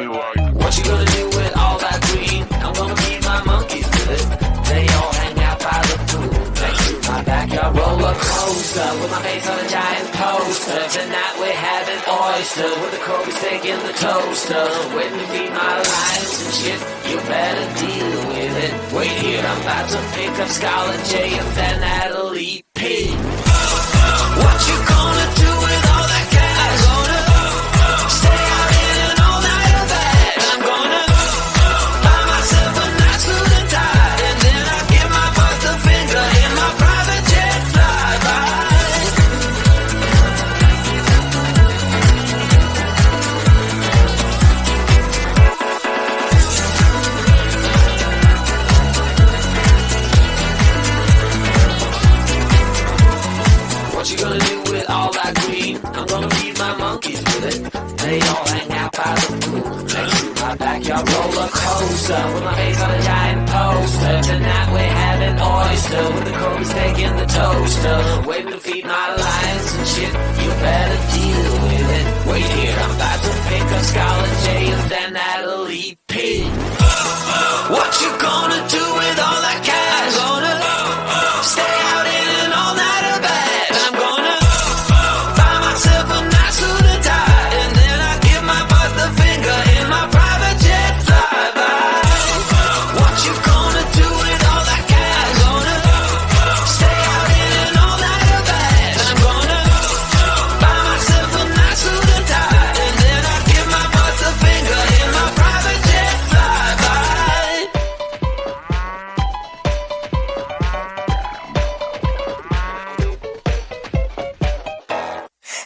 What you gonna do with all that green? I'm gonna feed my monkeys with it. They all hang out by the pool next to my backyard roller coaster with my face on a giant poster. Tonight we're having oyster with the Kobe steak in the toaster. Waiting to feed my lions and shit. You better deal with it. Wait here, I'm about to pick up Scarlett J and then Natalie P. What you gonna do with all that cash? Gonna stay out in an all-nighter bag. I'm gonna buy myself a nice suit and tie, and then I give my boss the finger in my private jet flyby. What you gonna do with all that green? I'm gonna feed my monkeys with it. They all hang out by the pool next to my backyard roller coaster with my face on a giant poster. Tonight we're having oyster with the Kobe steak in the toaster. Waiting to feed my lions and shit. You better deal with it. Wait here, I'm about to pick up Scarlett J and then Natalie P. What you gonna do with all that cash? Gonna stay out in an all-nighter bag. I'm gonna buy myself a nice suit and tie, and then I give my boss the finger in my private jet flyby. What you gonna do with all that cash? Gonna stay out in an all-nighter bag. I'm gonna buy myself a nice suit and tie, and then I give my boss the finger in my private jet flyby.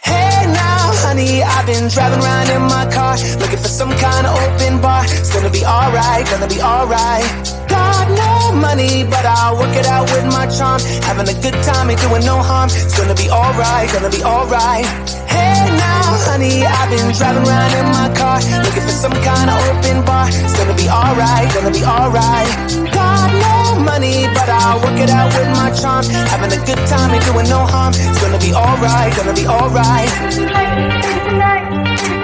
Hey now, honey, I've been driving around in my car, looking for some kind of open bar. It's gonna be alright, gonna be alright. Got no money, but I'll work it out with my charm. Having a good time, ain't doing no harm. It's gonna be alright, gonna be alright. Hey now, honey, I've been driving around in my car, looking for some kind of open bar. It's gonna be alright, gonna be alright. Got no money, but I'll work it out with my charm. Having a good time, ain't doing no harm. It's gonna be alright, gonna be alright. Tonight,